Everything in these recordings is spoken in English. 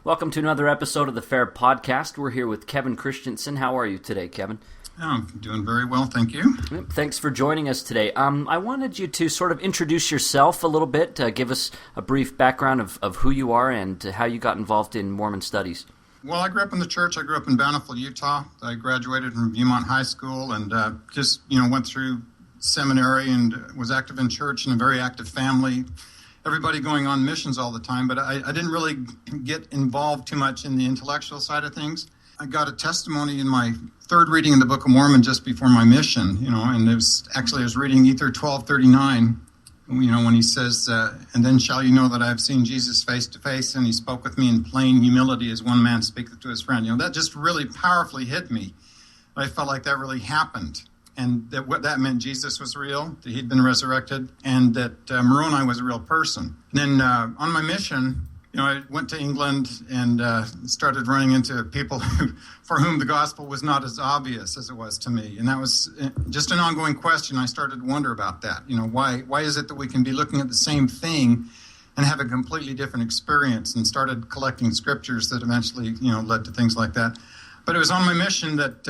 Welcome to another episode of the Fair Podcast. We're here with Kevin Christensen. How are you today, Kevin? I'm doing very well, thank you. Thanks for joining us today. I wanted you to sort of introduce yourself a little bit, give us a brief background of who you are and how you got involved in Mormon studies. Well, I grew up in the church. I grew up in Bountiful, Utah. I graduated from Viewmont High School and went through seminary and was active in church and a very active family. Everybody going on missions all the time, but I didn't really get involved too much in the intellectual side of things. I got a testimony in my third reading in the Book of Mormon just before my mission, and I was reading Ether 12:39, when he says, and then shall you know that I have seen Jesus face to face, and he spoke with me in plain humility as one man speaketh to his friend. That just really powerfully hit me. I felt like that really happened. And that what that meant Jesus was real, that he'd been resurrected, and that Moroni was a real person. And then on my mission, I went to England and started running into people for whom the gospel was not as obvious as it was to me. And that was just an ongoing question. I started to wonder about that. Why is it that we can be looking at the same thing and have a completely different experience? And started collecting scriptures that eventually, led to things like that. But it was on my mission that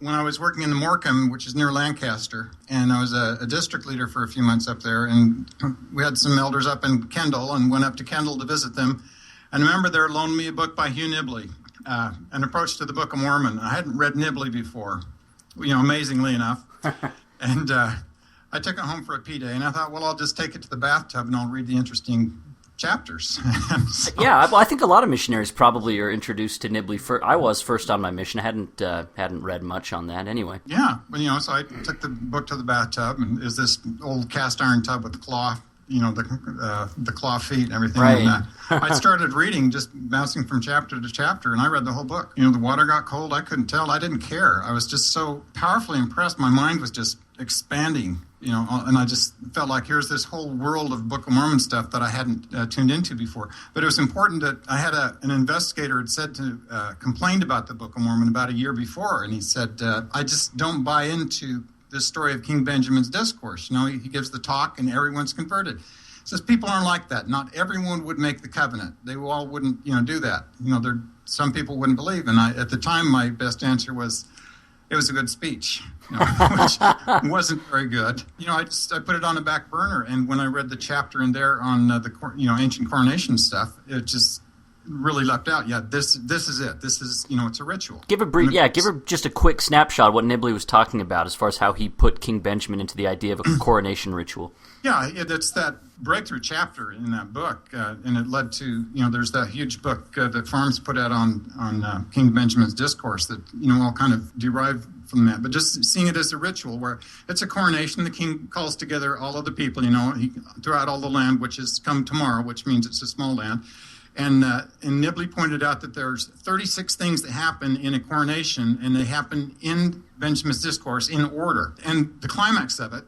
when I was working in the Morecambe, which is near Lancaster, and I was a district leader for a few months up there, and we had some elders up in Kendall and went up to Kendall to visit them. And I remember they loaned me a book by Hugh Nibley, An Approach to the Book of Mormon. I hadn't read Nibley before, amazingly enough. And I took it home for a P-Day, and I thought, well, I'll just take it to the bathtub and I'll read the interesting chapters. Yeah, I think a lot of missionaries probably are introduced to Nibley. I was first on my mission. I hadn't read much on that anyway. Yeah, but so I took the book to the bathtub, and is this old cast iron tub with cloth, the claw feet and everything. Right. And I started reading, just bouncing from chapter to chapter, and I read the whole book. The water got cold. I couldn't tell. I didn't care. I was just so powerfully impressed. My mind was just expanding, and I just felt like here's this whole world of Book of Mormon stuff that I hadn't tuned into before. But it was important that I had an investigator had said complained about the Book of Mormon about a year before, and he said, I just don't buy into this story of King Benjamin's discourse. He gives the talk and everyone's converted. He says people aren't like that. Not everyone would make the covenant. They all wouldn't, do that. Some people wouldn't believe. And at the time, my best answer was, it was a good speech, which wasn't very good. I put it on the back burner. And when I read the chapter in there on the ancient coronation stuff, it just really leapt out. Yeah, this is it. This is, it's a ritual. Give her just a quick snapshot of what Nibley was talking about as far as how he put King Benjamin into the idea of a coronation ritual. Yeah, it's that breakthrough chapter in that book, and it led to, there's that huge book that Farms put out on King Benjamin's discourse that, all kind of derived from that. But just seeing it as a ritual where it's a coronation, the king calls together all of the people, throughout all the land, which is come tomorrow, which means it's a small land. And Nibley pointed out that there's 36 things that happen in a coronation, and they happen in Benjamin's discourse in order. And the climax of it,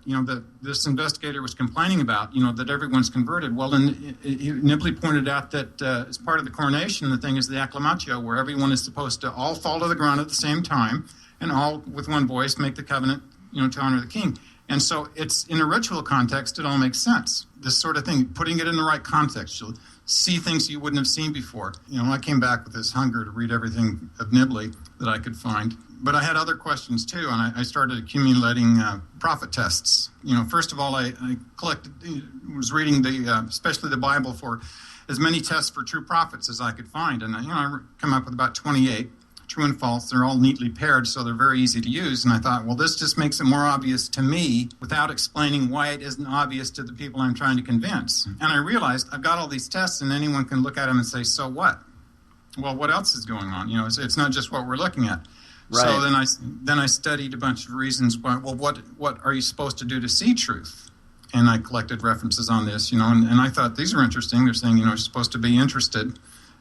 this investigator was complaining about, that everyone's converted. Well, then Nibley pointed out that as part of the coronation, the thing is the acclamatio, where everyone is supposed to all fall to the ground at the same time and all with one voice make the covenant, to honor the king. And so it's in a ritual context, it all makes sense. This sort of thing, putting it in the right context, you'll see things you wouldn't have seen before. I came back with this hunger to read everything of Nibley that I could find. But I had other questions too, and I started accumulating prophet tests. First of all, I was reading especially the Bible for as many tests for true prophets as I could find. And I come up with about 28. True and false, they're all neatly paired, so they're very easy to use. And I thought, well, this just makes it more obvious to me without explaining why it isn't obvious to the people I'm trying to convince. And I realized I've got all these tests, and anyone can look at them and say, so what? Well, what else is going on? It's not just what we're looking at. Right. So then I studied a bunch of reasons why. Well, what are you supposed to do to see truth? And I collected references on this, and I thought these are interesting. They're saying, you're supposed to be interested.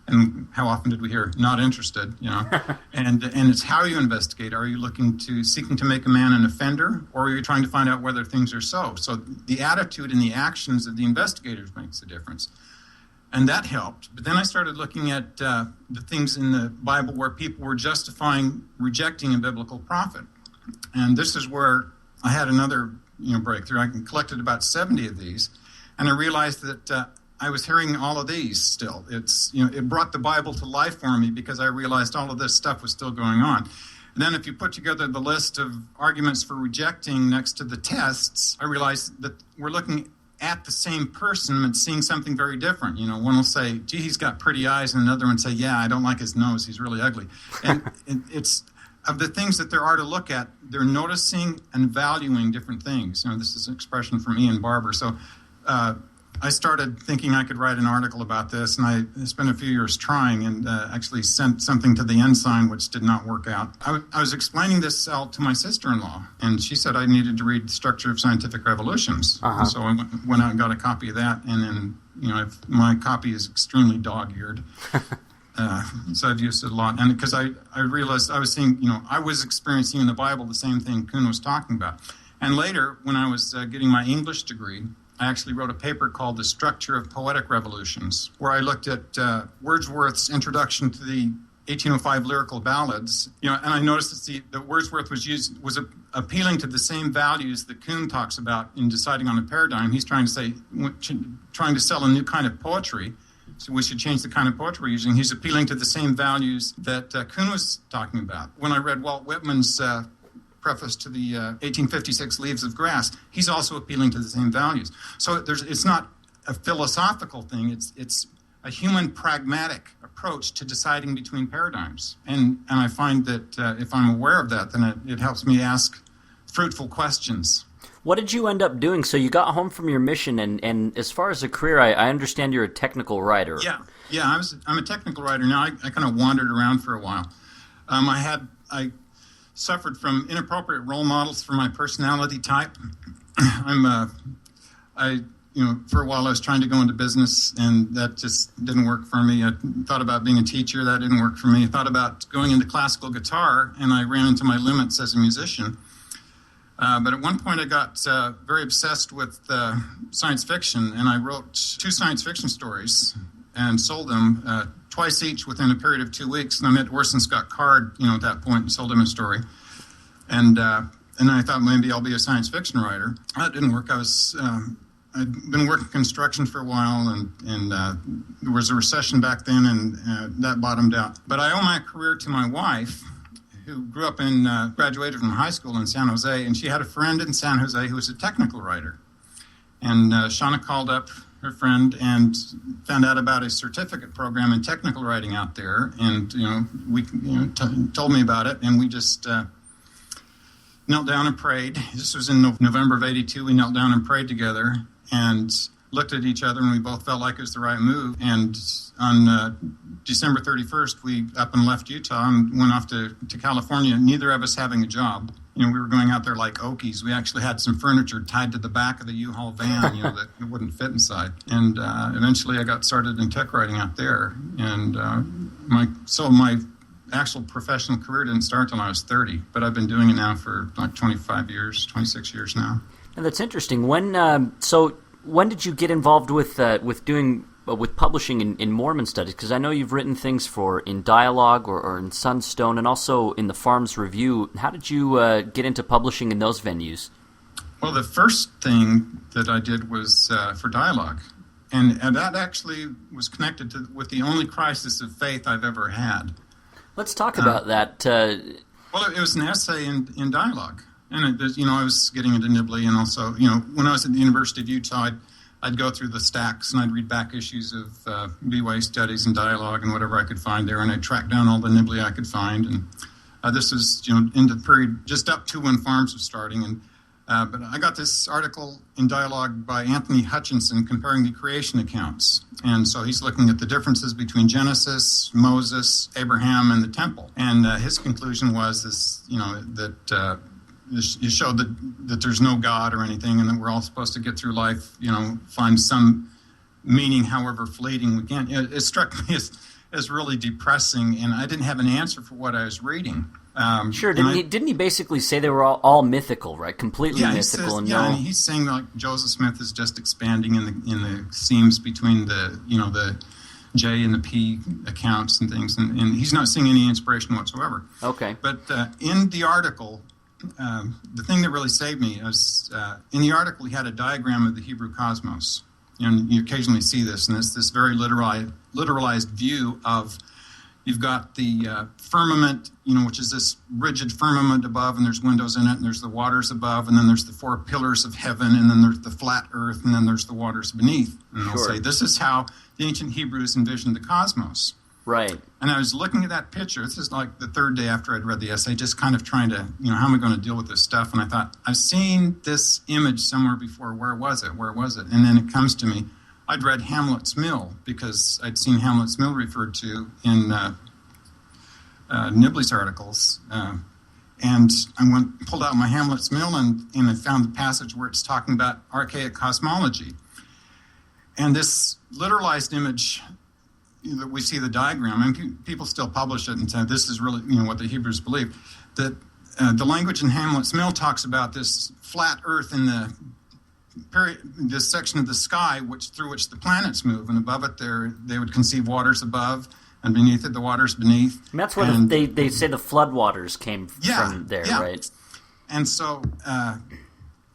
And how often did we hear not interested, and it's how you investigate. Are you seeking to make a man an offender, or are you trying to find out whether things are so? So the attitude and the actions of the investigators makes a difference. And that helped. But then I started looking at the things in the Bible where people were justifying rejecting a biblical prophet. And this is where I had another breakthrough. I collected about 70 of these. And I realized that I was hearing all of these still. It brought the Bible to life for me because I realized all of this stuff was still going on. And then if you put together the list of arguments for rejecting next to the tests, I realized that we're looking at the same person and seeing something very different. One will say, gee, he's got pretty eyes, and another one say, yeah, I don't like his nose, he's really ugly. And it's of the things that there are to look at, they're noticing and valuing different things. This is an expression from Ian Barber. So I started thinking I could write an article about this, and I spent a few years trying and actually sent something to the Ensign, which did not work out. I was explaining this out to my sister-in-law, and she said I needed to read Structure of Scientific Revolutions. Uh-huh. So I went out and got a copy of that, and then, my copy is extremely dog-eared. So I've used it a lot. And because I realized I was seeing, I was experiencing in the Bible the same thing Kuhn was talking about. And later, when I was getting my English degree, I actually wrote a paper called The Structure of Poetic Revolutions, where I looked at Wordsworth's introduction to the 1805 lyrical ballads, and I noticed that Wordsworth was appealing to the same values that Kuhn talks about in deciding on a paradigm. He's trying to sell a new kind of poetry, so we should change the kind of poetry we're using. He's appealing to the same values that Kuhn was talking about. When I read Walt Whitman's preface to the 1856 Leaves of Grass, he's also appealing to the same values. So it's not a philosophical thing, it's a human pragmatic approach to deciding between paradigms. And I find that if I'm aware of that, then it helps me ask fruitful questions. What did you end up doing? So you got home from your mission, and as far as a career, I understand you're a technical writer. Yeah, I'm a technical writer now. I kind of wandered around for a while. I suffered from inappropriate role models for my personality type. For a while I was trying to go into business, and that just didn't work for me. I thought about being a teacher, that didn't work for me. I thought about going into classical guitar, and I ran into my limits as a musician. But at one point I got very obsessed with science fiction, and I wrote 2 science fiction stories and sold them twice each within a period of 2 weeks. And I met Orson Scott Card, at that point, and sold him a story. And I thought maybe I'll be a science fiction writer. That didn't work. I'd been working construction for a while, and there was a recession back then, and that bottomed out. But I owe my career to my wife, who grew up graduated from high school in San Jose, and she had a friend in San Jose who was a technical writer. And Shauna called up her friend and found out about a certificate program in technical writing out there, and told me about it, and we just knelt down and prayed. This was in November of '82. We knelt down and prayed together and looked at each other, and we both felt like it was the right move. And on December 31st, we up and left Utah and went off to California, neither of us having a job. We were going out there like Okies. We actually had some furniture tied to the back of the U-Haul van, that it wouldn't fit inside. And eventually I got started in tech writing out there. And my actual professional career didn't start until I was 30, but I've been doing it now for like 26 years now. And that's interesting. When did you get involved with publishing in Mormon studies? Because I know you've written things in Dialogue or in Sunstone, and also in the Farms Review. How did you get into publishing in those venues? Well, the first thing that I did was for Dialogue, and that actually was connected with the only crisis of faith I've ever had. Let's talk about that. Well, it was an essay in Dialogue. And, I was getting into Nibley, and also, when I was at the University of Utah, I'd go through the stacks, and I'd read back issues of B-Way Studies and Dialogue and whatever I could find there, and I'd track down all the Nibley I could find. And this was, in the period just up to when Farms was starting. And but I got this article in Dialogue by Anthony Hutchinson comparing the creation accounts. And so he's looking at the differences between Genesis, Moses, Abraham, and the temple. And his conclusion was that it showed that there's no God or anything, and that we're all supposed to get through life, find some meaning, however fleeting we can. It struck me as really depressing, and I didn't have an answer for what I was reading. Sure, didn't he basically say they were all mythical, right? Completely mythical. And he's saying like Joseph Smith is just expanding in the seams between the J and the P accounts and things, and he's not seeing any inspiration whatsoever. Okay. But in the article, the thing that really saved me was in the article he had a diagram of the Hebrew cosmos, and you occasionally see this, and it's this very literalized view of, you've got the firmament, which is this rigid firmament above, and there's windows in it, and there's the waters above, and then there's the four pillars of heaven, and then there's the flat earth, and then there's the waters beneath. And they'll say, this is how the ancient Hebrews envisioned the cosmos. Right. And I was looking at that picture. This is like the third day after I'd read the essay, just kind of trying to, how am I going to deal with this stuff? And I thought, I've seen this image somewhere before. Where was it? Where was it? And then it comes to me. I'd read Hamlet's Mill because I'd seen Hamlet's Mill referred to in Nibley's articles. And I pulled out my Hamlet's Mill and I found the passage where it's talking about archaic cosmology. And this literalized image, that we see the diagram, and people still publish it and say this is really what the Hebrews believe, that the language in Hamlet's Mill talks about this flat earth in this section of the sky through which the planets move, and above it they would conceive waters above, and beneath it the waters beneath. And that's where they say the flood waters came from there, right? And so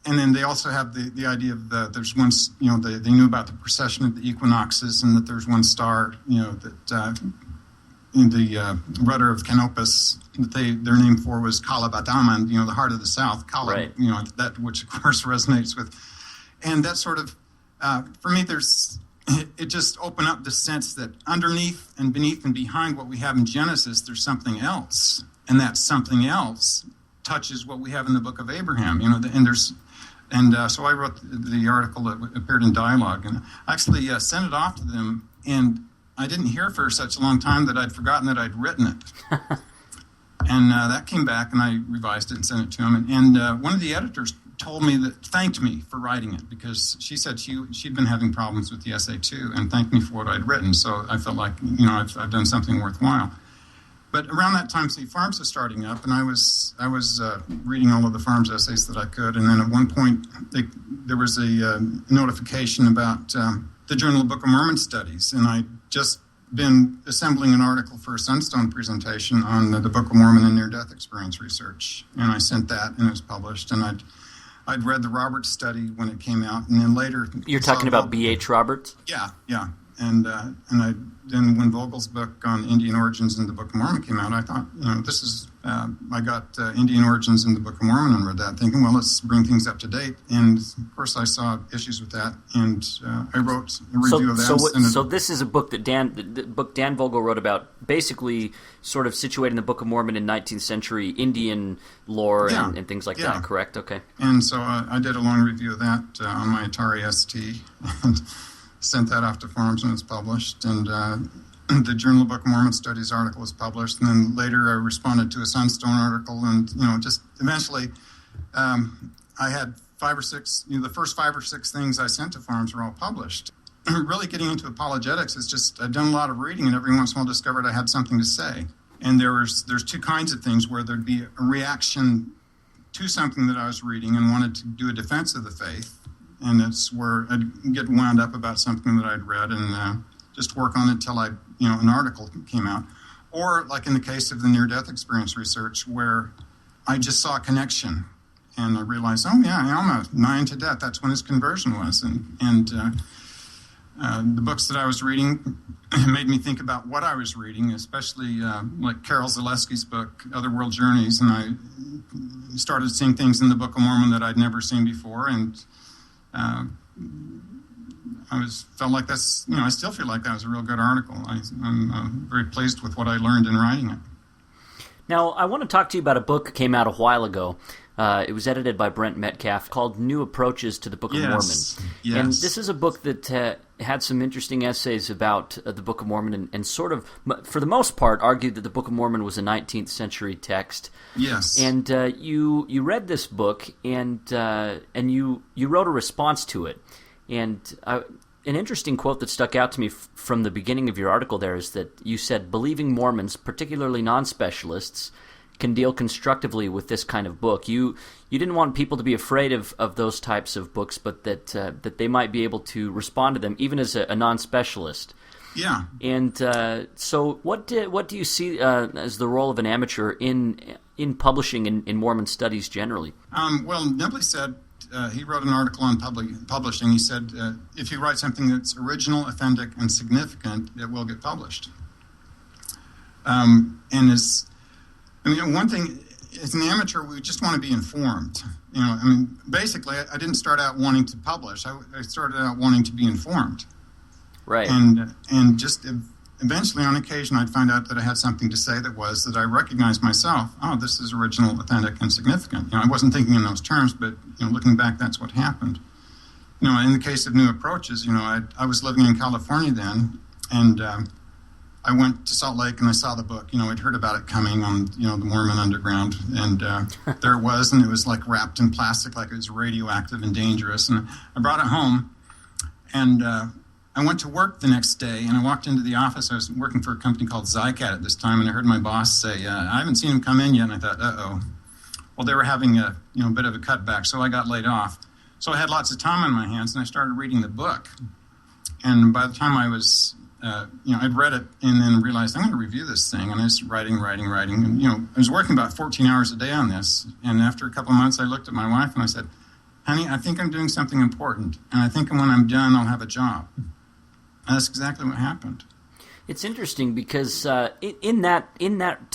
and then they also have the idea of there's one, they knew about the precession of the equinoxes, and that there's one star, that in the rudder of Canopus, that their name for was Kalabadaman, the heart of the south, Kala, right. That which of course resonates with, and that sort of, for me, it just opened up the sense that underneath and beneath and behind what we have in Genesis, there's something else, and that something else touches what we have in the Book of Abraham, and there's. And so I wrote the article that appeared in Dialogue, and I actually sent it off to them, and I didn't hear for such a long time that I'd forgotten that I'd written it. And that came back, and I revised it and sent it to them. And one of the editors thanked me for writing it, because she said she'd been having problems with the essay too, and thanked me for what I'd written. So I felt like, I've done something worthwhile. But around that time, Farms was starting up, and I was reading all of the Farms essays that I could. And then at one point, there was a notification about the Journal of Book of Mormon Studies, and I'd just been assembling an article for a Sunstone presentation on the Book of Mormon and near-death experience research. And I sent that, and it was published. And I'd read the Roberts study when it came out, and then later... You're talking about B.H. Roberts? Yeah. Then when Vogel's book on Indian origins in the Book of Mormon came out, I thought, this is, I got Indian origins in the Book of Mormon and read that, thinking, well, let's bring things up to date. And of course, I saw issues with that, and I wrote a review of that. So this is a book that Dan Vogel wrote about, basically sort of situating the Book of Mormon in 19th century Indian lore and things like that, correct? Okay. And so I did a long review of that on my Atari ST, and sent that off to Farms when it's published, and the Journal of Book of Mormon Studies article was published, and then later I responded to a Sunstone article, and just eventually I had 5 or 6, the first 5 or 6 things I sent to Farms were all published. Really getting into apologetics is just, I'd done a lot of reading, and every once in a while discovered I had something to say. And there's 2 kinds of things where there'd be a reaction to something that I was reading and wanted to do a defense of the faith. And it's where I'd get wound up about something that I'd read and just work on it until an article came out. Or like in the case of the near-death experience research, where I just saw a connection and I realized, Alma, nigh unto death, that's when his conversion was. And the books that I was reading made me think about what I was reading, especially like Carol Zaleski's book, Other World Journeys. And I started seeing things in the Book of Mormon that I'd never seen before, and I felt like that's, I still feel like that was a real good article. I'm very pleased with what I learned in writing it. Now, I want to talk to you about a book that came out a while ago. It was edited by Brent Metcalf, called New Approaches to the Book of Mormon. Yes. And this is a book that had some interesting essays about the Book of Mormon and sort of, for the most part, argued that the Book of Mormon was a 19th century text. Yes. And you read this book and you wrote a response to it. And an interesting quote that stuck out to me from the beginning of your article there is that you said, believing Mormons, particularly non-specialists, can deal constructively with this kind of book. You didn't want people to be afraid of those types of books, but that they might be able to respond to them, even as a non-specialist. Yeah. And so what do you see as the role of an amateur in publishing in Mormon studies generally? Well, Nibley said he wrote an article on publishing. He said, if you write something that's original, authentic, and significant, it will get published. One thing, as an amateur, we just want to be informed. Basically, I didn't start out wanting to publish. I started out wanting to be informed. Right. And just eventually, on occasion, I'd find out that I had something to say that I recognized myself. Oh, this is original, authentic, and significant. I wasn't thinking in those terms, but looking back, that's what happened. In the case of New Approaches, I was living in California then, and I went to Salt Lake and I saw the book. I'd heard about it coming on, the Mormon Underground, and there it was, and it was like wrapped in plastic, like it was radioactive and dangerous. And I brought it home, and I went to work the next day, and I walked into the office. I was working for a company called Zycat at this time, and I heard my boss say, I haven't seen him come in yet, and I thought, uh-oh. Well, they were having a bit of a cutback, so I got laid off. So I had lots of time on my hands, and I started reading the book. And by the time I was, I'd read it and then realized I'm going to review this thing, and I was writing. And, I was working about 14 hours a day on this, and after a couple of months, I looked at my wife and I said, honey, I think I'm doing something important, and I think when I'm done, I'll have a job. And that's exactly what happened. It's interesting because in that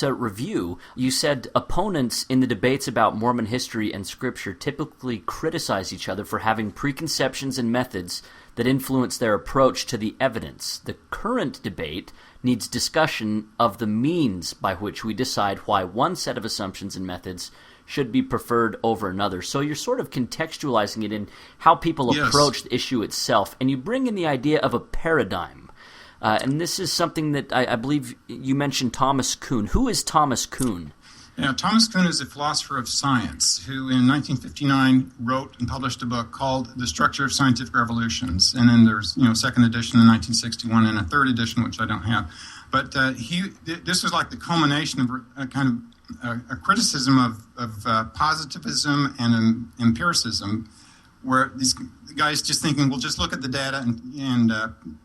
review, you said opponents in the debates about Mormon history and Scripture typically criticize each other for having preconceptions and methods that influence their approach to the evidence. The current debate needs discussion of the means by which we decide why one set of assumptions and methods should be preferred over another. So you're sort of contextualizing it in how people approach the issue itself, and you bring in the idea of a paradigm. And this is something that I believe you mentioned Thomas Kuhn. Who is Thomas Kuhn? Yeah, Thomas Kuhn is a philosopher of science who in 1959 wrote and published a book called The Structure of Scientific Revolutions. And then there's, second edition in 1961 and a third edition, which I don't have. But this was like the culmination of a kind of a criticism of positivism and empiricism, where these guys just thinking, we'll just look at the data and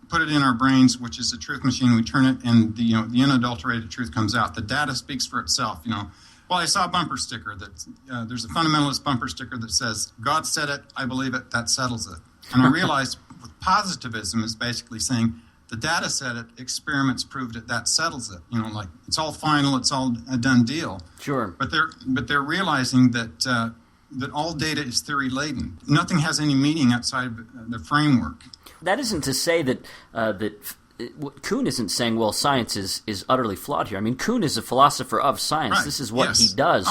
put it in our brains, which is a truth machine. We turn it, and the unadulterated truth comes out. The data speaks for itself. Well, I saw a bumper sticker that there's a fundamentalist bumper sticker that says, "God said it, I believe it, that settles it." And I realized positivism is basically saying, the data said it, experiments proved it, that settles it. Like it's all final, it's all a done deal. Sure. But they're realizing that all data is theory laden. Nothing has any meaning outside of the framework. That isn't to say that Kuhn isn't saying, well, science is utterly flawed here. I mean, Kuhn is a philosopher of science. Right. This is what he does.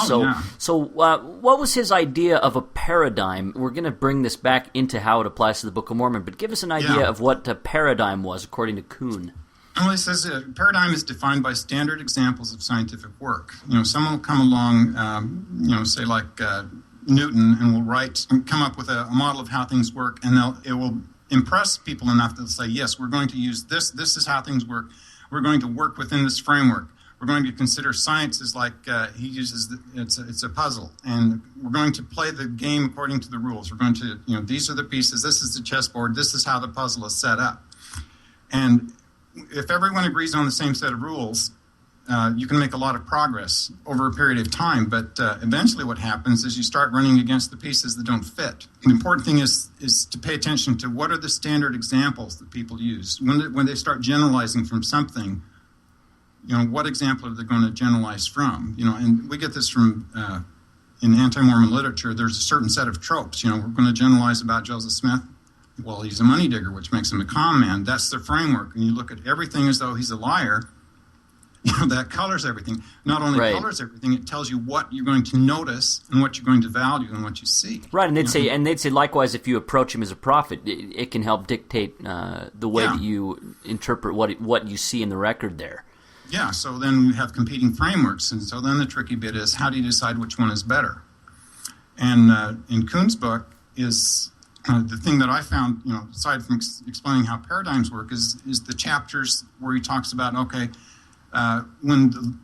So what was his idea of a paradigm? We're going to bring this back into how it applies to the Book of Mormon, but give us an idea of what a paradigm was according to Kuhn. Well, he says a paradigm is defined by standard examples of scientific work. Someone will come along, say like Newton, and will come up with a model of how things work, and it will impress people enough that they'll say, yes, we're going to use this. This is how things work. We're going to work within this framework. We're going to consider science as like he uses. It's a puzzle, and we're going to play the game according to the rules. We're going to, these are the pieces. This is the chessboard. This is how the puzzle is set up. And if everyone agrees on the same set of rules, you can make a lot of progress over a period of time, but eventually what happens is you start running against the pieces that don't fit. The important thing is to pay attention to what are the standard examples that people use. When they start generalizing from something, what example are they going to generalize from? And we get this from, in anti-Mormon literature, there's a certain set of tropes. We're going to generalize about Joseph Smith. Well, he's a money digger, which makes him a con man. That's the framework. And you look at everything as though he's a liar. That colors everything. Not only colors everything, it tells you what you're going to notice and what you're going to value and what you see. Right, and they'd say likewise, if you approach him as a prophet, it can help dictate the way that you interpret what you see in the record there. Yeah, so then we have competing frameworks, and so then the tricky bit is how do you decide which one is better? And in Kuhn's book is the thing that I found, aside from explaining how paradigms work, is the chapters where he talks about, when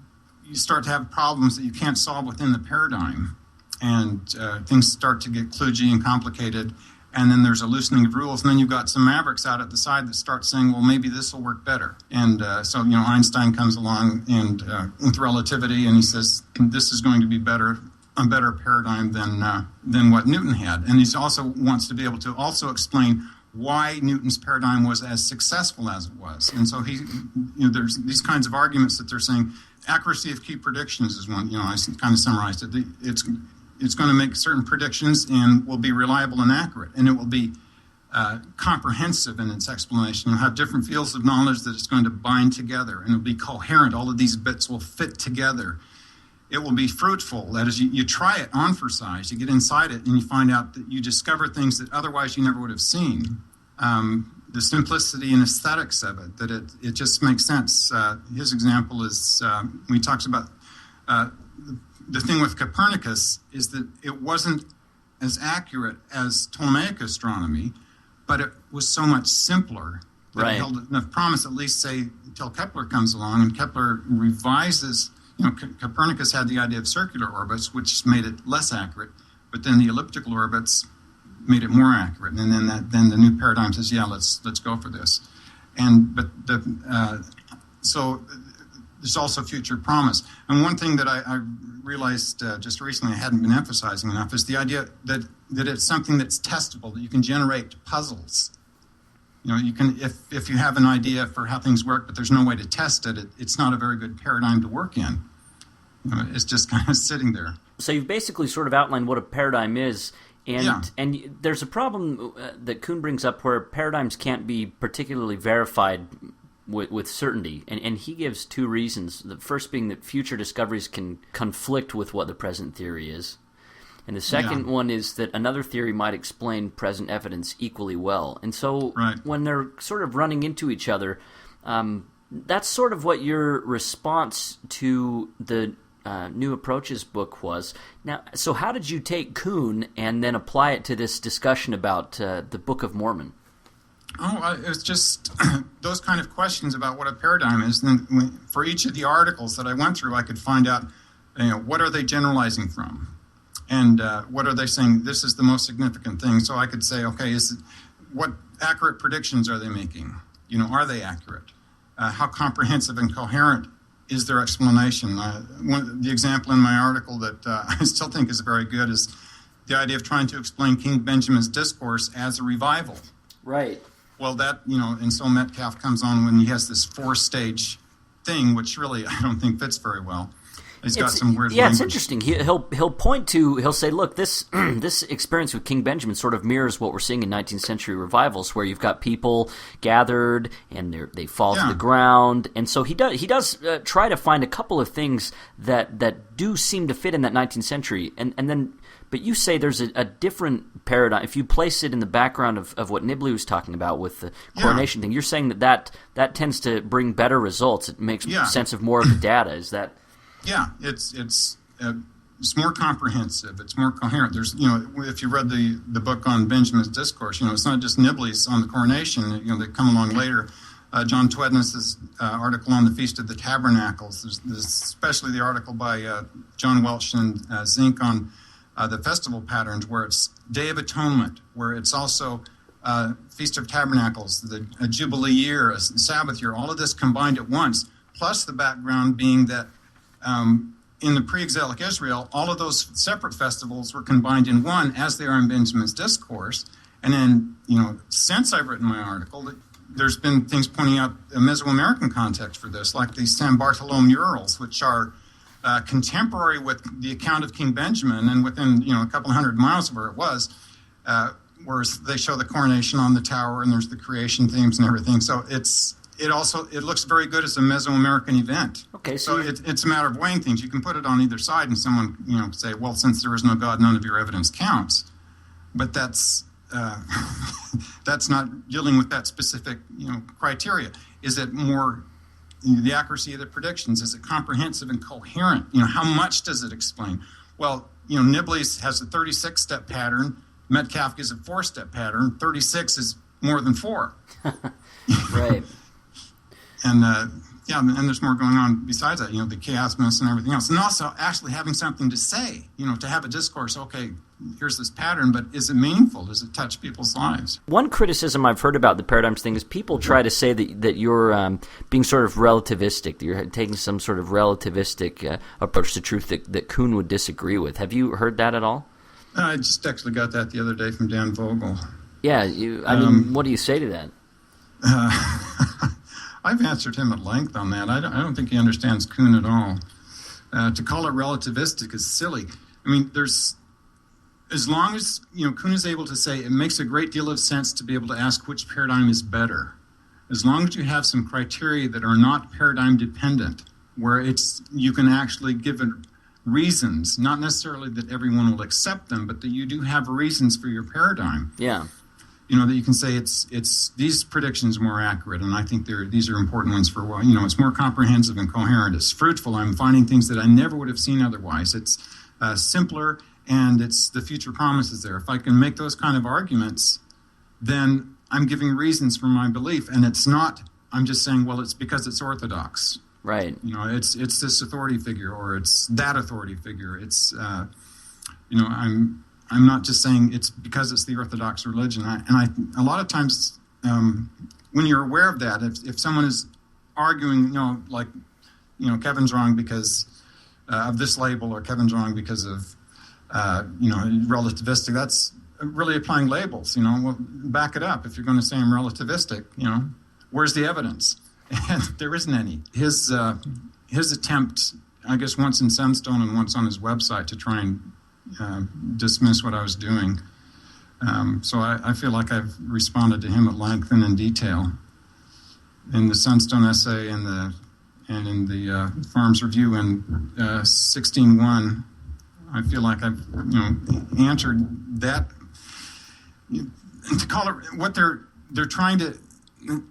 you start to have problems that you can't solve within the paradigm, and things start to get kludgy and complicated, and then there's a loosening of rules, and then you've got some mavericks out at the side that start saying, well, maybe this will work better. And so Einstein comes along and with relativity, and he says, this is going to be better a better paradigm than what Newton had. And he also wants to be able to also explain why Newton's paradigm was as successful as it was. And so there's these kinds of arguments that they're saying accuracy of key predictions is one. I kind of summarized it. It's going to make certain predictions and will be reliable and accurate, and it will be comprehensive in its explanation. It'll have different fields of knowledge that it's going to bind together, and it'll be coherent. All of these bits will fit together. It will be fruitful. That is, you try it on for size, you get inside it, and you find out that you discover things that otherwise you never would have seen. The simplicity and aesthetics of it, that it just makes sense. His example is when he talks about the thing with Copernicus is that it wasn't as accurate as Ptolemaic astronomy, but it was so much simpler that it held enough promise, at least say, until Kepler comes along, and Kepler revises. Copernicus had the idea of circular orbits, which made it less accurate, but then the elliptical orbits made it more accurate. And then the new paradigm says, yeah, let's go for this. So there's also future promise. And one thing that I realized just recently I hadn't been emphasizing enough is the idea that it's something that's testable, that you can generate puzzles. You can, if you have an idea for how things work, but there's no way to test it, it's not a very good paradigm to work in. It's just kind of sitting there. So you've basically sort of outlined what a paradigm is, and there's a problem that Kuhn brings up where paradigms can't be particularly verified with certainty, and he gives two reasons. The first being that future discoveries can conflict with what the present theory is. And the second one is that another theory might explain present evidence equally well. And so when they're sort of running into each other, that's sort of what your response to the New Approaches book was. Now, so how did you take Kuhn and then apply it to this discussion about the Book of Mormon? It was just those kind of questions about what a paradigm is. Then for each of the articles that I went through, I could find out, what are they generalizing from? And what are they saying? This is the most significant thing. So I could say, okay, what accurate predictions are they making? Are they accurate? How comprehensive and coherent is their explanation? The example in my article that I still think is very good is the idea of trying to explain King Benjamin's discourse as a revival. Right. Well, and so Metcalf comes on when he has this 4-stage thing, which really I don't think fits very well. He's got some weird language. It's interesting. He'll say, look, this this experience with King Benjamin sort of mirrors what we're seeing in 19th century revivals, where you've got people gathered and they fall to the ground, and so he does try to find a couple of things that do seem to fit in that 19th century, and then. But you say there's a different paradigm. If you place it in the background of what Nibley was talking about with the coronation thing, you're saying that tends to bring better results. It makes sense of more of the data. Is that? Yeah, it's more comprehensive. It's more coherent. There's if you read the book on Benjamin's discourse, it's not just Nibley's on the coronation. They come along later. John Twedness's article on the Feast of the Tabernacles. There's especially the article by John Welch and Zink on the festival patterns, where it's Day of Atonement, where it's also Feast of Tabernacles, a Jubilee year, a Sabbath year, all of this combined at once, plus the background being that in the pre-exilic Israel, all of those separate festivals were combined in one, as they are in Benjamin's discourse. And then, since I've written my article, there's been things pointing out a Mesoamerican context for this, like the San Bartolome murals, which are contemporary with the account of King Benjamin, and within a couple hundred miles of where it was, where they show the coronation on the tower, and there's the creation themes and everything. So it looks very good as a Mesoamerican event. Okay, so it's a matter of weighing things. You can put it on either side, and someone say, well, since there is no God, none of your evidence counts. But that's that's not dealing with that specific criteria. Is it more the accuracy of the predictions? Is it comprehensive and coherent? How much does it explain? Well, Nibley's has a 36-step pattern. Metcalf gives a 4-step pattern. 36 is more than 4. Right. And and there's more going on besides that. The chaosmus and everything else, and also actually having something to say. To have a discourse. Okay, here's this pattern, but is it meaningful? Does it touch people's lives? One criticism I've heard about the paradigms thing is people try to say that you're being sort of relativistic, that you're taking some sort of relativistic approach to truth that Kuhn would disagree with. Have you heard that at all? I just actually got that the other day from Dan Vogel. Yeah, I mean, what do you say to that? I've answered him at length on that. I don't think he understands Kuhn at all. To call it relativistic is silly. I mean, as long as Kuhn is able to say it makes a great deal of sense to be able to ask which paradigm is better, as long as you have some criteria that are not paradigm dependent, where you can actually give it reasons, not necessarily that everyone will accept them, but that you do have reasons for your paradigm. Yeah. That you can say it's these predictions are more accurate, and I think these are important ones for it's more comprehensive and coherent. It's fruitful. I'm finding things that I never would have seen otherwise. It's simpler, and it's the future promises there. If I can make those kind of arguments, then I'm giving reasons for my belief, and it's not. I'm just saying, well, it's because it's orthodox. Right. It's this authority figure, or it's that authority figure. It's I'm not just saying it's because it's the Orthodox religion. A lot of times when you're aware of that, if someone is arguing, Kevin's wrong because of this label, or Kevin's wrong because of, relativistic, that's really applying labels. Well, back it up. If you're going to say I'm relativistic, where's the evidence? And there isn't any. His attempt, I guess, once in Sunstone and once on his website to try and dismiss what I was doing. So I feel like I've responded to him at length and in detail. In the Sunstone essay and in the Farms Review in 16.1, I feel like I've answered that. To call it what they're trying to.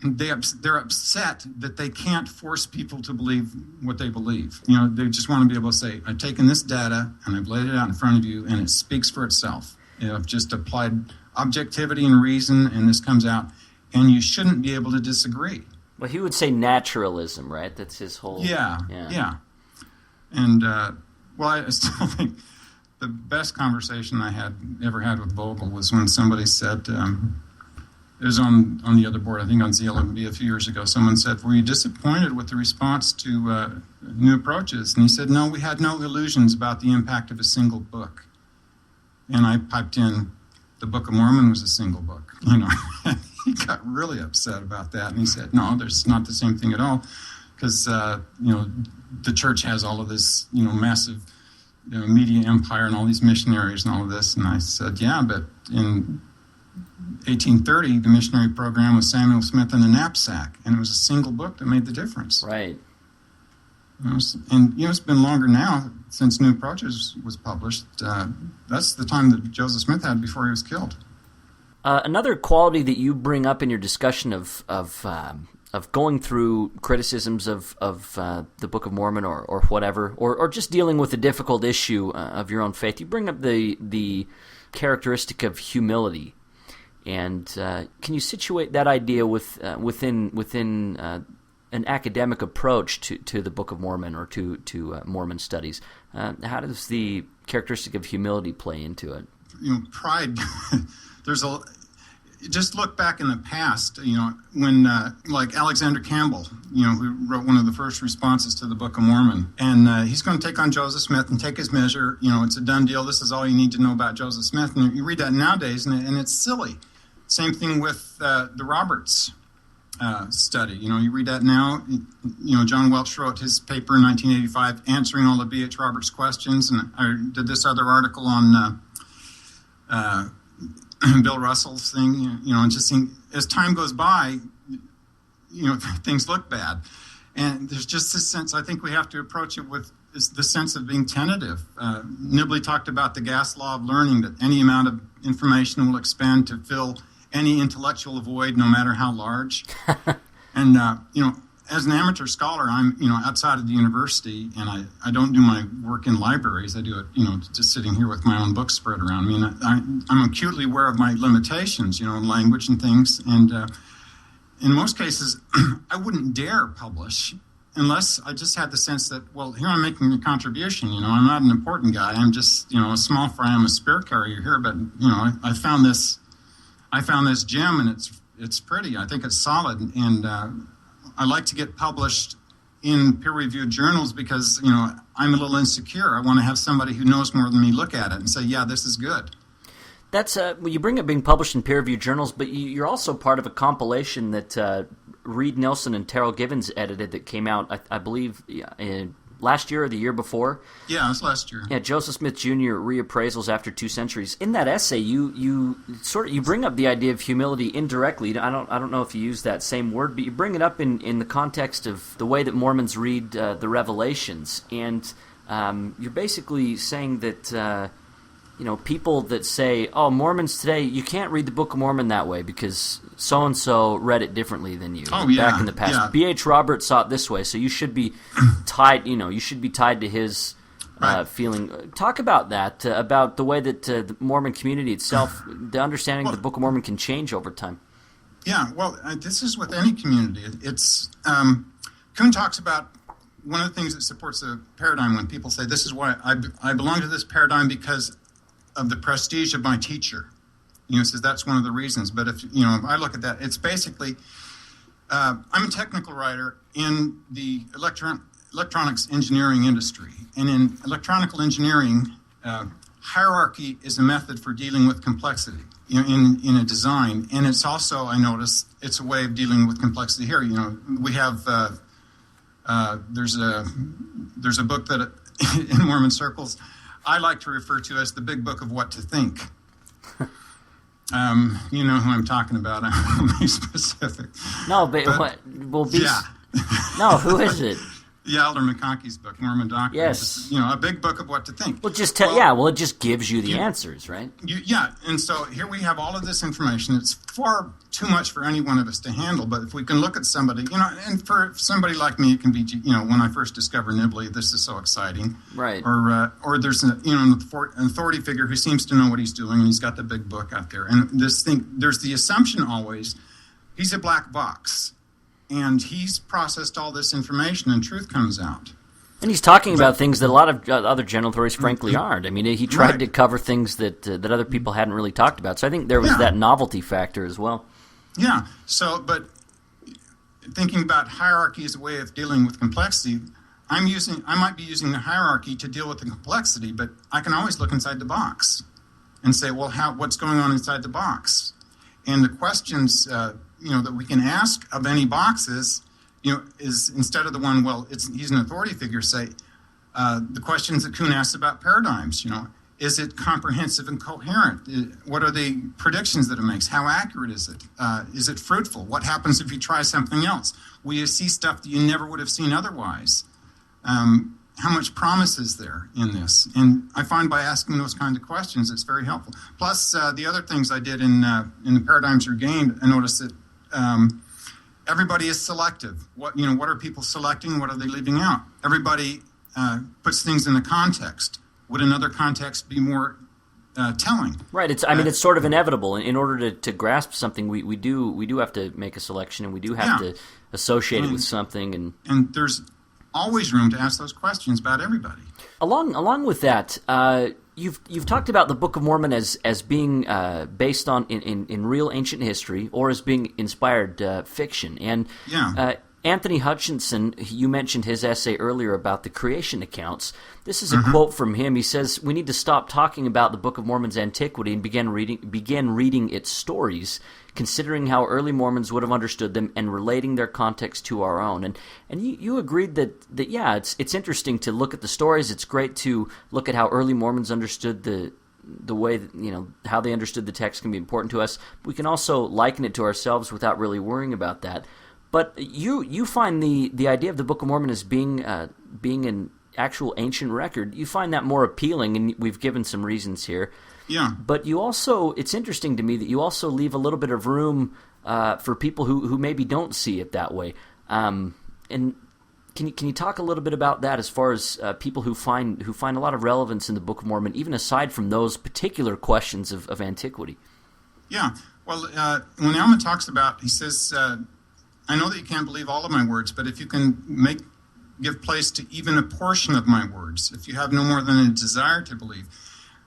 They're upset that they can't force people to believe what they believe. They just want to be able to say, I've taken this data and I've laid it out in front of you, and it speaks for itself. I've just applied objectivity and reason, and this comes out, and you shouldn't be able to disagree. Well, he would say naturalism, right? That's his whole... Yeah. And, I still think the best conversation I ever had with Vogel was when somebody said... it was on the other board, I think on ZLMB a few years ago. Someone said, were you disappointed with the response to new approaches? And he said, no, we had no illusions about the impact of a single book. And I piped in, the Book of Mormon was a single book. He got really upset about that. And he said, no, there's not the same thing at all. Because, the church has all of this, massive media empire and all these missionaries and all of this. And I said, yeah, but in 1830, the missionary program was Samuel Smith and a knapsack, and it was a single book that made the difference. Right. It's been longer now since New Approaches was published. That's the time that Joseph Smith had before he was killed. Another quality that you bring up in your discussion of going through criticisms of the Book of Mormon or whatever, or just dealing with a difficult issue of your own faith, you bring up the characteristic of humility. And can you situate that idea within an academic approach to the Book of Mormon or to Mormon studies? How does the characteristic of humility play into it? Pride. Just look back in the past. When like Alexander Campbell, who wrote one of the first responses to the Book of Mormon, and he's going to take on Joseph Smith and take his measure. It's a done deal. This is all you need to know about Joseph Smith. And you read that nowadays, and it's silly. Same thing with the Roberts study. You read that now. John Welch wrote his paper in 1985 answering all of B.H. Roberts' questions, and I did this other article on Bill Russell's thing. And just seeing as time goes by, things look bad, and there's just this sense. I think we have to approach it with the sense of being tentative. Nibley talked about the gas law of learning, that any amount of information will expand to fill any intellectual void, no matter how large. And, as an amateur scholar, I'm, outside of the university, and I don't do my work in libraries. I do it, just sitting here with my own books spread around me. And I'm acutely aware of my limitations, in language and things. And in most cases, I wouldn't dare publish unless I just had the sense that, well, here I'm making a contribution. I'm not an important guy. I'm just, a small fry. I'm a spirit carrier here. But I found this gem, and it's pretty. I think it's solid, and I like to get published in peer-reviewed journals because I'm a little insecure. I want to have somebody who knows more than me look at it and say, yeah, this is good. That's you bring up being published in peer-reviewed journals, but you're also part of a compilation that Reid, Neilson, and Terryl L edited that came out, I believe, last year or the year before. Yeah, it was last year. Yeah, Joseph Smith Jr. Reappraisals After 2 Centuries. In that essay, you bring up the idea of humility indirectly. I don't know if you use that same word, but you bring it up in the context of the way that Mormons read the Revelations, and you're basically saying that. People that say, oh, Mormons today, you can't read the Book of Mormon that way because so-and-so read it differently than you back in the past. Yeah. B.H. Roberts saw it this way, so you should be tied, to his feeling. Talk about that, about the way that the Mormon community itself, the understanding of the Book of Mormon can change over time. Yeah, well, this is with any community. It's Kuhn talks about one of the things that supports the paradigm when people say, this is why I belong to this paradigm because of the prestige of my teacher. Says that's one of the reasons. But if I look at that, it's basically I'm a technical writer in the electronics engineering industry, and in electronical engineering, hierarchy is a method for dealing with complexity in a design, and it's also, I noticed, it's a way of dealing with complexity here. We have there's a book that in Mormon circles I like to refer to as the big book of what to think. You know who I'm talking about. I won't be specific. No, but what will be? Yeah. No, who is it? Yeah, Elder McConkey's book, Mormon Doctrine. Yes. A big book of what to think. Well, it just gives you the answers, right? And so here we have all of this information. It's far too much for any one of us to handle, but if we can look at somebody, and for somebody like me, it can be, when I first discovered Nibley, this is so exciting. Right. Or there's an authority figure who seems to know what he's doing, and he's got the big book out there. And there's the assumption always, he's a black box. And he's processed all this information, and truth comes out. And he's talking about things that a lot of other general authorities, frankly, aren't. I mean, he tried to cover things that other people hadn't really talked about. So I think there was that novelty factor as well. Yeah. So, but thinking about hierarchy as a way of dealing with complexity, I might be using the hierarchy to deal with the complexity, but I can always look inside the box and say, well, what's going on inside the box? And the questions that we can ask of any boxes, is instead of the one, he's an authority figure, say, the questions that Kuhn asks about paradigms, is it comprehensive and coherent? What are the predictions that it makes? How accurate is it? Is it fruitful? What happens if you try something else? Will you see stuff that you never would have seen otherwise? How much promise is there in this? And I find by asking those kinds of questions, it's very helpful. Plus, the other things I did in the Paradigms Regained, I noticed that everybody is selective. What are people selecting? What are they leaving out? Everybody puts things in a context. Would another context be more telling? Right. It's sort of inevitable. In order to grasp something, we do have to make a selection, and we do have to associate it with something. And there's always room to ask those questions about everybody. Along with that, you've talked about the Book of Mormon as being based on in real ancient history, or as being inspired fiction. And Anthony Hutchinson, you mentioned his essay earlier about the creation accounts. This is a quote from him. He says, "We need to stop talking about the Book of Mormon's antiquity and begin reading its stories, considering how early Mormons would have understood them and relating their context to our own." And you agreed that it's interesting to look at the stories. It's great to look at how early Mormons understood the way that, how they understood the text can be important to us. We can also liken it to ourselves without really worrying about that. But you find the idea of the Book of Mormon as being an actual ancient record. You find that more appealing, and we've given some reasons here. Yeah. But you also, it's interesting to me that you also leave a little bit of room for people who maybe don't see it that way. And can you talk a little bit about that as far as people who find a lot of relevance in the Book of Mormon, even aside from those particular questions of antiquity? Yeah. Well, when Alma talks about, he says, I know that you can't believe all of my words, but if you can make give place to even a portion of my words, if you have no more than a desire to believe.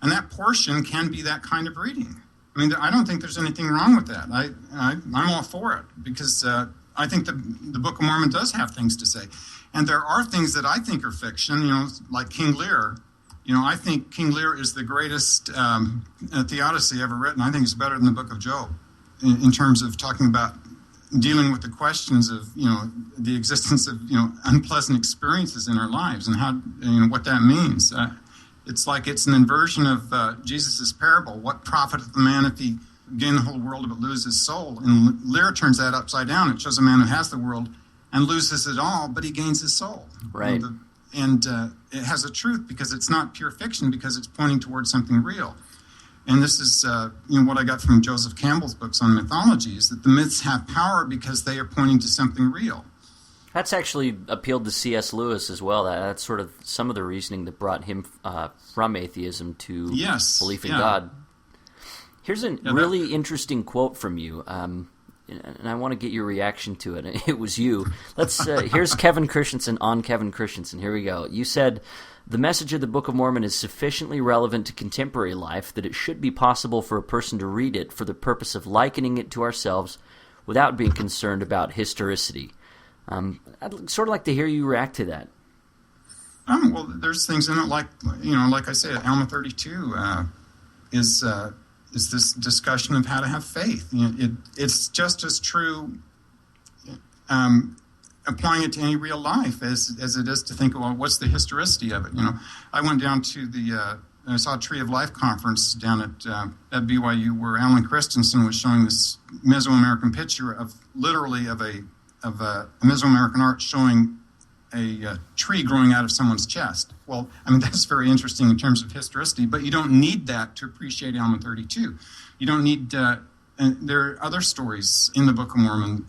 And that portion can be that kind of reading. I mean, I don't think there's anything wrong with that. I'm all for it, because I think the Book of Mormon does have things to say. And there are things that I think are fiction, like King Lear. I think King Lear is the greatest theodicy ever written. I think it's better than the Book of Job in terms of talking about dealing with the questions of, the existence of, unpleasant experiences in our lives and how, what that means. It's like it's an inversion of Jesus' parable. What profiteth the man if he gain the whole world but lose his soul? And Lear turns that upside down. It shows a man who has the world and loses it all, but he gains his soul. Right. And it has a truth because it's not pure fiction, because it's pointing towards something real. And this is what I got from Joseph Campbell's books on mythology, is that the myths have power because they are pointing to something real. That's actually appealed to C.S. Lewis as well. That's sort of some of the reasoning that brought him from atheism to belief in God. Here's a really interesting quote from you, and I want to get your reaction to it. It was you. Here's Kevin Christensen on Kevin Christensen. Here we go. You said, "The message of the Book of Mormon is sufficiently relevant to contemporary life that it should be possible for a person to read it for the purpose of likening it to ourselves without being concerned about historicity." I'd sort of like to hear you react to that. Well, there's things in it like I say, Alma 32 is this discussion of how to have faith. It's just as true applying it to any real life as it is to think, well, what's the historicity of it? I went down to I saw a Tree of Life conference down at BYU where Alan Christensen was showing this Mesoamerican picture of a Mesoamerican art showing a tree growing out of someone's chest. Well, I mean, that's very interesting in terms of historicity, but you don't need that to appreciate Alma 32. You don't need, and there are other stories in the Book of Mormon,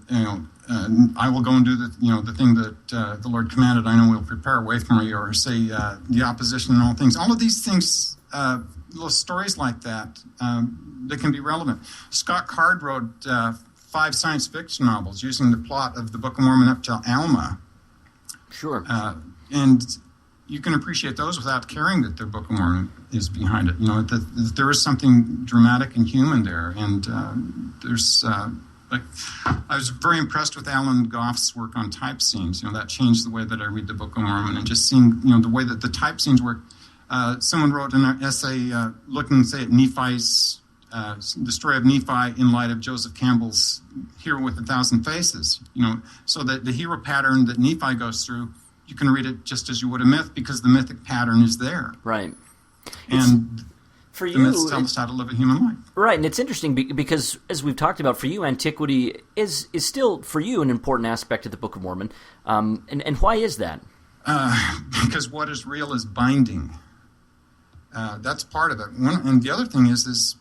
I will go and do the thing that the Lord commanded, I know we'll prepare a way for you, or say the opposition and all things. All of these things, little stories like that, they can be relevant. Scott Card wrote 5 science fiction novels using the plot of the Book of Mormon up to Alma. Sure. And you can appreciate those without caring that the Book of Mormon is behind it. That there is something dramatic and human there. And there's, I was very impressed with Alan Goff's work on type scenes. That changed the way that I read the Book of Mormon, and just seeing, the way that the type scenes work. Someone wrote an essay looking, say, at Nephi's, the story of Nephi in light of Joseph Campbell's Hero with 1,000 Faces, so that the hero pattern that Nephi goes through, you can read it just as you would a myth because the mythic pattern is there. Right. And for the myths tell us how to live a human life. Right, and it's interesting because, as we've talked about, for you, antiquity is still, for you, an important aspect of the Book of Mormon. And why is that? Because what is real is binding. That's part of it. And the other thing is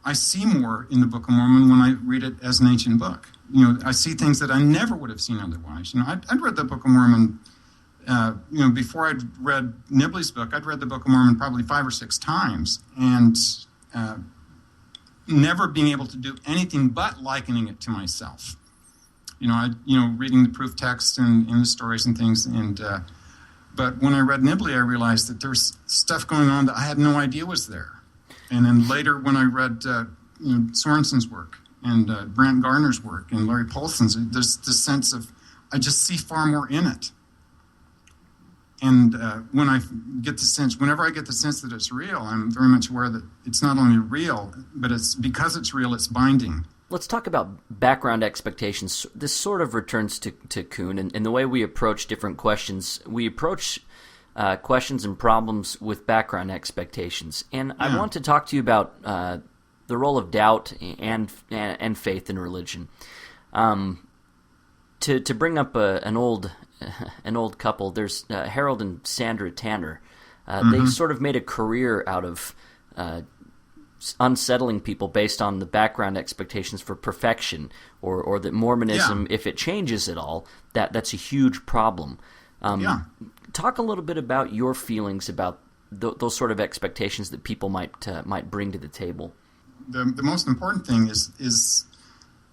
I see more in the Book of Mormon when I read it as an ancient book. I see things that I never would have seen otherwise. I'd read the Book of Mormon, before I'd read Nibley's book. I'd read the Book of Mormon probably 5 or 6 times, and never being able to do anything but likening it to myself. Reading the proof text and the stories and things. And but when I read Nibley, I realized that there's stuff going on that I had no idea was there. And then later, when I read Sorensen's work and Brant Gardner's work and Larry Paulson's, there's this sense of I just see far more in it. And whenever I get the sense that it's real, I'm very much aware that it's not only real, but it's because it's real, it's binding. Let's talk about background expectations. This sort of returns to Kuhn and the way we approach different questions. We approach questions and problems with background expectations. And I want to talk to you about the role of doubt and faith in religion. To bring up an old couple, there's Harold and Sandra Tanner. They sort of made a career out of unsettling people based on the background expectations for perfection, or that Mormonism, if it changes at all, that's a huge problem. Talk a little bit about your feelings about those sort of expectations that people might bring to the table. The most important thing is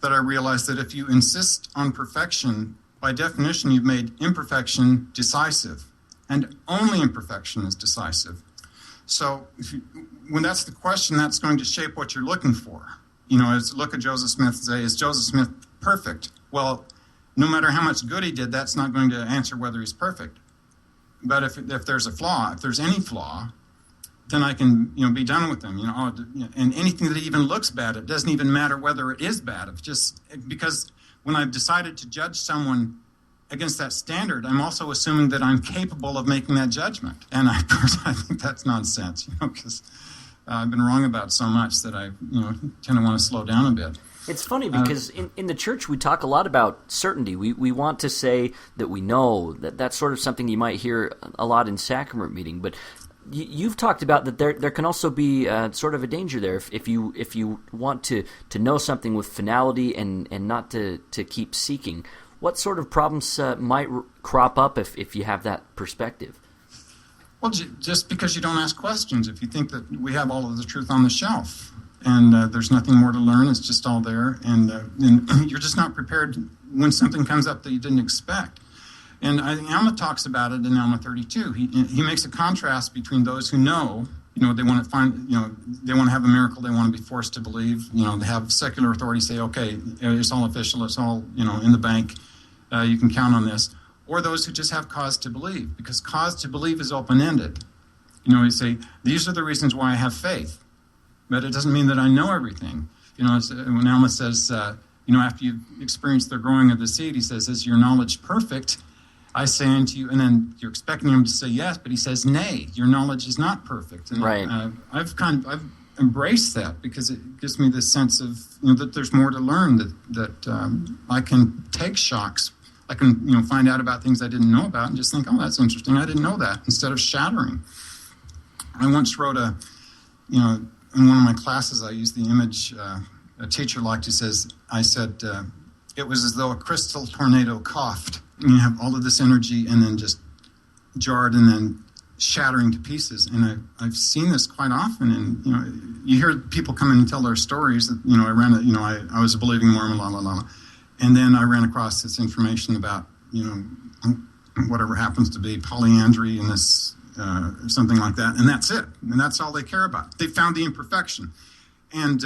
that I realize that if you insist on perfection, by definition, you've made imperfection decisive, and only imperfection is decisive. So when that's the question, that's going to shape what you're looking for. Look at Joseph Smith and say, is Joseph Smith perfect? Well, no matter how much good he did, that's not going to answer whether he's perfect. But if there's a flaw, if there's any flaw, then I can be done with them. And anything that even looks bad, it doesn't even matter whether it is bad. It's just because when I've decided to judge someone against that standard, I'm also assuming that I'm capable of making that judgment. And I think that's nonsense, because I've been wrong about so much that I tend to want to slow down a bit. It's funny because in the church we talk a lot about certainty. We want to say that we know. That's sort of something you might hear a lot in sacrament meeting. But you've talked about that there can also be sort of a danger there if you want to know something with finality and not to keep seeking. What sort of problems might crop up if you have that perspective? Well, just because you don't ask questions, if you think that we have all of the truth on the shelf and there's nothing more to learn, it's just all there, and you're just not prepared when something comes up that you didn't expect. And I think Alma talks about it in Alma 32. He makes a contrast between those who know, they want to find, they want to have a miracle, they want to be forced to believe, they have secular authority say, okay, it's all official, it's all, in the bank, you can count on this. Or those who just have cause to believe, because cause to believe is open-ended. You say, these are the reasons why I have faith, but it doesn't mean that I know everything. When Alma says, after you've experienced the growing of the seed, he says, is your knowledge perfect? I say unto you, and then you're expecting him to say yes, but he says, nay, your knowledge is not perfect. And right. I've embraced that because it gives me this sense of, that there's more to learn, that I can take shocks. I can, find out about things I didn't know about and just think, oh, that's interesting. I didn't know that, instead of shattering. I once wrote in one of my classes, I used the image a teacher liked. I said, it was as though a crystal tornado coughed. You have all of this energy and then just jarred and then shattering to pieces. And I've seen this quite often. And, you hear people come in and tell their stories that, I was a believing Mormon, la, la, la. And then I ran across this information about, whatever happens to be polyandry and this, something like that. And that's it. And that's all they care about. They found the imperfection. And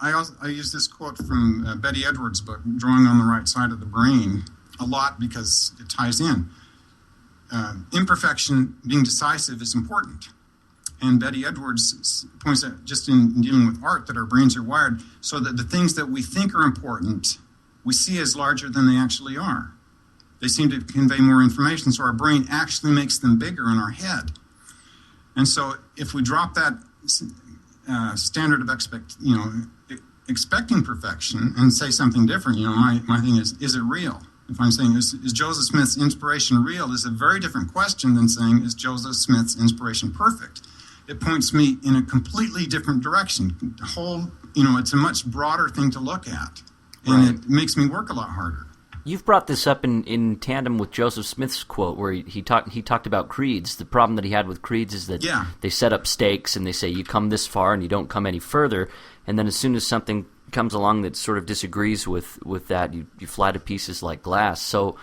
I use this quote from Betty Edwards' book, Drawing on the Right Side of the Brain, a lot because it ties in. Imperfection being decisive is important. And Betty Edwards points out, just in dealing with art, that our brains are wired so that the things that we think are important, we see as larger than they actually are. They seem to convey more information, so our brain actually makes them bigger in our head. And so if we drop that standard of expecting perfection and say something different, my thing is it real? If I'm saying, is Joseph Smith's inspiration real, is a very different question than saying, is Joseph Smith's inspiration perfect? It points me in a completely different direction. The whole, it's a much broader thing to look at, and right. It makes me work a lot harder. You've brought this up in tandem with Joseph Smith's quote, where he talked about creeds. The problem that he had with creeds is that they set up stakes and they say you come this far and you don't come any further, and then as soon as something comes along that sort of disagrees with that, you fly to pieces like glass. So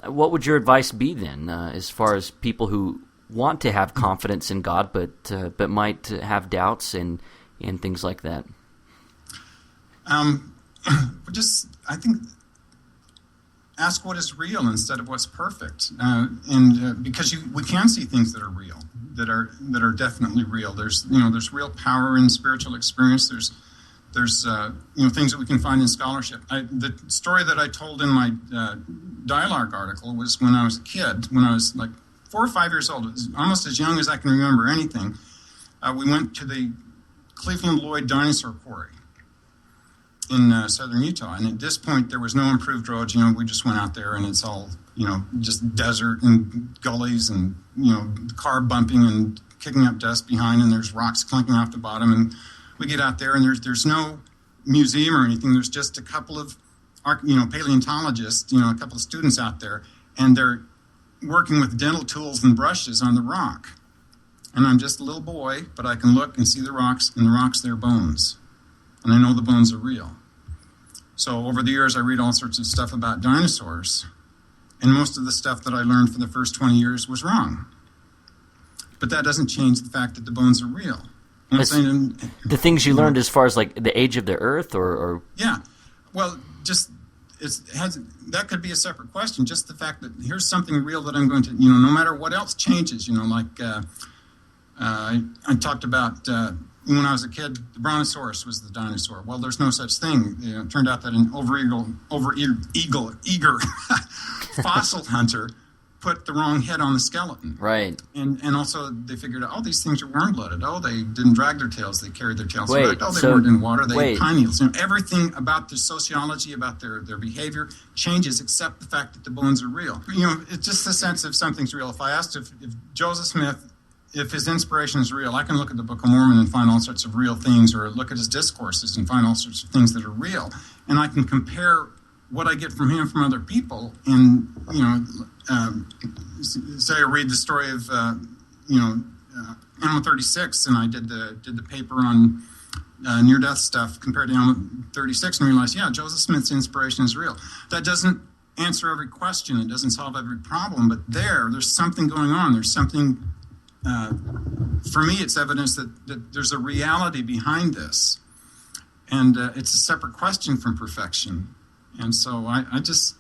what would your advice be then, as far as people who want to have confidence in God but might have doubts and things like that? I think ask what is real instead of what's perfect, because we can see things that are real, that are definitely real. There's real power in spiritual experience. There's things that we can find in scholarship. The story that I told in my dialogue article was when I was a kid, when I was like 4 or 5 years old, almost as young as I can remember anything. We went to the Cleveland Lloyd Dinosaur Quarry in southern Utah, and at this point there was no improved roads. We just went out there, and it's all just desert and gullies, and car bumping and kicking up dust behind, and there's rocks clinking off the bottom, and we get out there, and there's no museum or anything. There's just a couple of paleontologists, a couple of students out there, and they're working with dental tools and brushes on the rock. And I'm just a little boy, but I can look and see the rocks, and the rocks, they're bones. And I know the bones are real. So over the years, I read all sorts of stuff about dinosaurs. and most of the stuff that I learned for the first 20 years was wrong. But that doesn't change the fact that the bones are real. The things you learned as far as like the age of the earth, or yeah, well, just that could be a separate question. Just the fact that here's something real that I'm going to, no matter what else changes, like I talked about when I was a kid, the brontosaurus was the dinosaur. Well, there's no such thing. It turned out that an eager fossil hunter put the wrong head on the skeleton. Right. And also they figured out, these things are warm-blooded. They didn't drag their tails. They carried their tails erect. They weren't in water. They ate pine needles. Everything about the sociology, about their behavior changes except the fact that the bones are real. It's just the sense of something's real. If I asked if Joseph Smith, if his inspiration is real, I can look at the Book of Mormon and find all sorts of real things, or look at his discourses and find all sorts of things that are real. And I can compare what I get from him from other people, and say I read the story of Animal 36, and I did the paper on near-death stuff compared to Animal 36, and realized, Joseph Smith's inspiration is real. That doesn't answer every question, it doesn't solve every problem, but there's something going on. There's something. For me, it's evidence that there's a reality behind this, and it's a separate question from perfection. And so I just,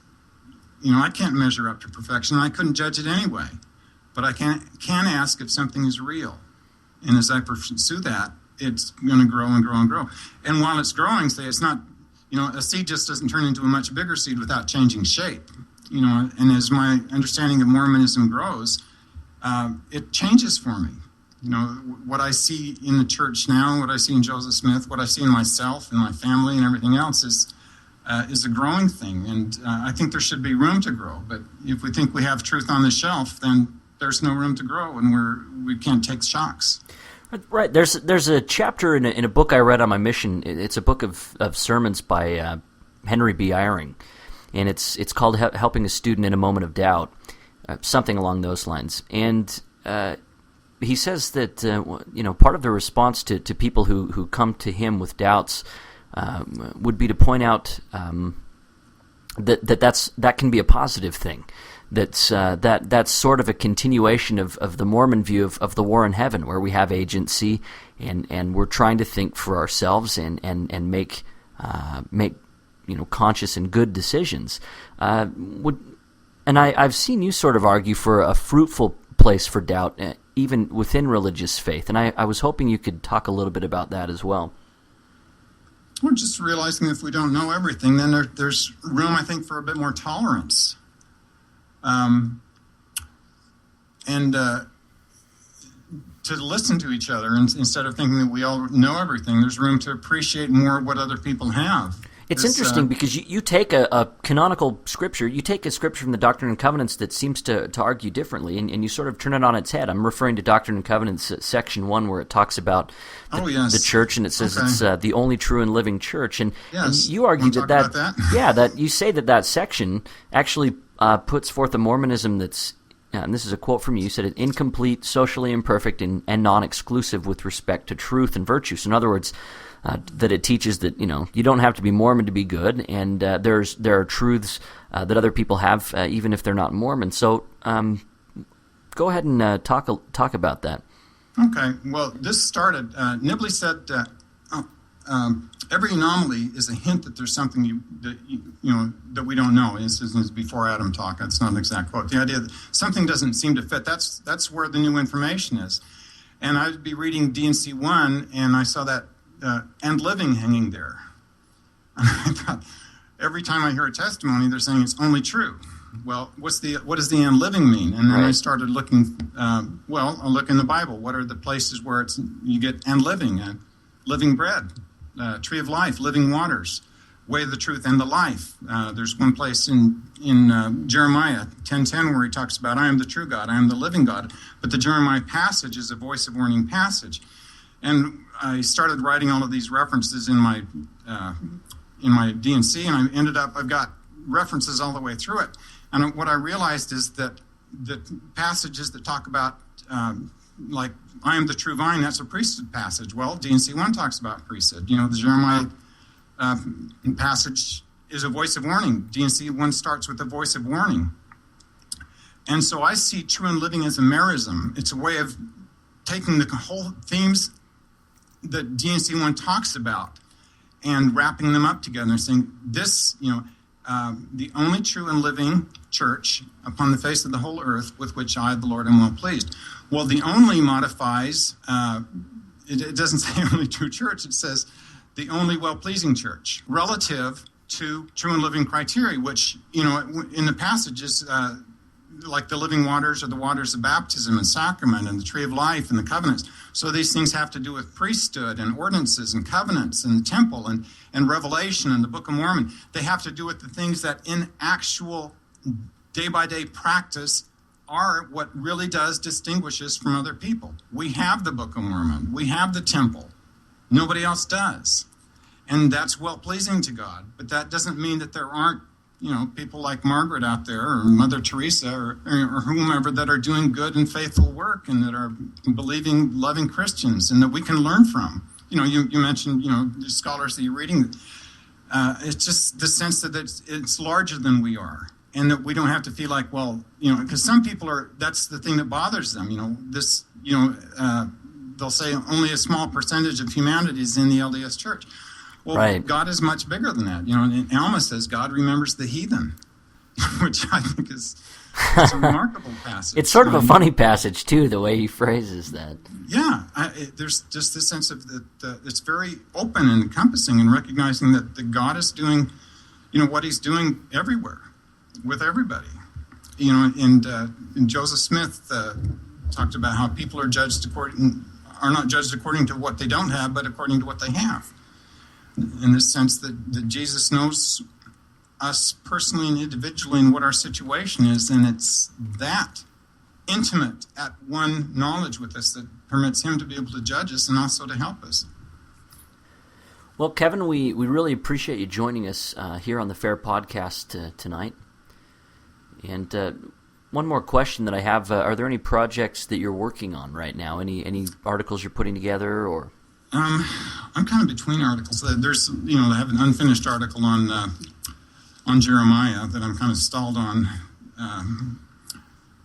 I can't measure up to perfection. I couldn't judge it anyway. But I can ask if something is real. And as I pursue that, it's going to grow and grow and grow. And while it's growing, say it's not, a seed just doesn't turn into a much bigger seed without changing shape. And as my understanding of Mormonism grows, it changes for me. What I see in the church now, what I see in Joseph Smith, what I see in myself and my family and everything else is a growing thing, and I think there should be room to grow. But if we think we have truth on the shelf, then there's no room to grow, and we can't take shocks. Right. There's a chapter in a book I read on my mission. It's a book of sermons by Henry B. Eyring, and it's called "Helping a Student in a Moment of Doubt," something along those lines. And he says that part of the response to people who come to him with doubts would be to point out that can be a positive thing. That's sort of a continuation of the Mormon view of the war in heaven, where we have agency and we're trying to think for ourselves and make conscious and good decisions. I've seen you sort of argue for a fruitful place for doubt, even within religious faith, and I was hoping you could talk a little bit about that as well. We're just realizing if we don't know everything, then there's room, I think, for a bit more tolerance. And to listen to each other instead of thinking that we all know everything. There's room to appreciate more what other people have. It's interesting because you take a canonical scripture, you take a scripture from the Doctrine and Covenants that seems to argue differently, and you sort of turn it on its head. I'm referring to Doctrine and Covenants section 1, where it talks about the church, and it says it's the only true and living church. And you argue that you say that section actually puts forth a Mormonism that's, and this is a quote from you, you said it, incomplete, socially imperfect, and non-exclusive with respect to truth and virtue. So in other words, that it teaches that you don't have to be Mormon to be good, and there are truths that other people have even if they're not Mormon. So go ahead and talk about that. Okay. Well, this started. Nibley said every anomaly is a hint that there's something that we don't know. This is before Adam talk. That's not an exact quote. The idea that something doesn't seem to fit. That's where the new information is. And I'd be reading D&C 1, and I saw that. And living hanging there. I thought, every time I hear a testimony, they're saying it's only true. Well, what does the and living mean? And then I started looking. I'll look in the Bible. What are the places where you get and living bread, tree of life, living waters, way, the truth, and the life. There's one place in Jeremiah 10:10 where he talks about I am the true God, I am the living God. But the Jeremiah passage is a voice of warning passage, and I started writing all of these references in my D&C, and I've got references all the way through it. And what I realized is that the passages that talk about, like, I am the true vine, that's a priesthood passage. Well, D&C 1 talks about priesthood. The Jeremiah passage is a voice of warning. D&C 1 starts with a voice of warning. And so I see true and living as a merism. It's a way of taking the whole themes that DNC 1 talks about and wrapping them up together and saying this, the only true and living church upon the face of the whole earth with which I, the Lord, am well pleased. Well, the only modifies, it doesn't say only true church, it says the only well-pleasing church relative to true and living criteria, which, in the passages, like the living waters or the waters of baptism and sacrament and the tree of life and the covenants. So these things have to do with priesthood and ordinances and covenants and the temple and Revelation and the Book of Mormon. They have to do with the things that in actual day-by-day practice are what really does distinguish us from other people. We have the Book of Mormon. We have the temple. Nobody else does. And that's well-pleasing to God. But that doesn't mean that there aren't people like Margaret out there or Mother Teresa or whomever that are doing good and faithful work and that are believing, loving Christians and that we can learn from. You mentioned, the scholars that you're reading. It's just the sense that it's larger than we are and that we don't have to feel like, because some people that's the thing that bothers them. They'll say only a small percentage of humanity is in the LDS church. Well, right. God is much bigger than that. And Alma says God remembers the heathen, which I think is a remarkable passage. It's sort of a funny passage, too, the way he phrases that. Yeah. There's just this sense of that it's very open and encompassing and recognizing that God is doing, what he's doing everywhere with everybody. And Joseph Smith talked about how people are not judged according to what they don't have, but according to what they have. In the sense that Jesus knows us personally and individually and what our situation is, and it's that intimate at one knowledge with us that permits him to be able to judge us and also to help us. Well, Kevin, we really appreciate you joining us here on the Fair Podcast tonight. And one more question that I have, are there any projects that you're working on right now? Any articles you're putting together or... I'm kind of between articles. There's, I have an unfinished article on Jeremiah that I'm kind of stalled on.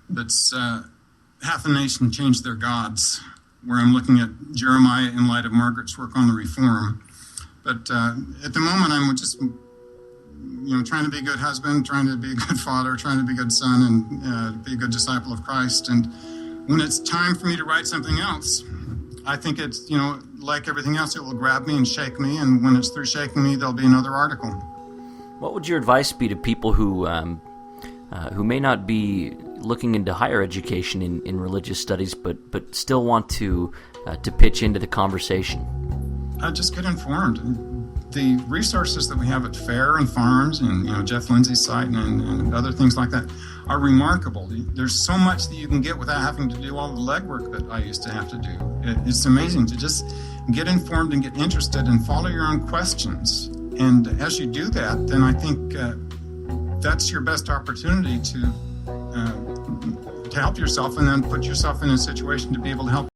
That's Half a Nation Changed Their Gods, where I'm looking at Jeremiah in light of Margaret's work on the Reform. But at the moment, I'm just, trying to be a good husband, trying to be a good father, trying to be a good son, and be a good disciple of Christ. And when it's time for me to write something else, I think it's, like everything else, it will grab me and shake me, and when it's through shaking me, there'll be another article. What would your advice be to people who may not be looking into higher education in religious studies, but still want to pitch into the conversation? Just get informed. The resources that we have at Fair and Farms and Jeff Lindsay's site and other things like that are remarkable. There's so much that you can get without having to do all the legwork that I used to have to do. It's amazing to just get informed and get interested and follow your own questions. And as you do that, then I think that's your best opportunity to help yourself and then put yourself in a situation to be able to help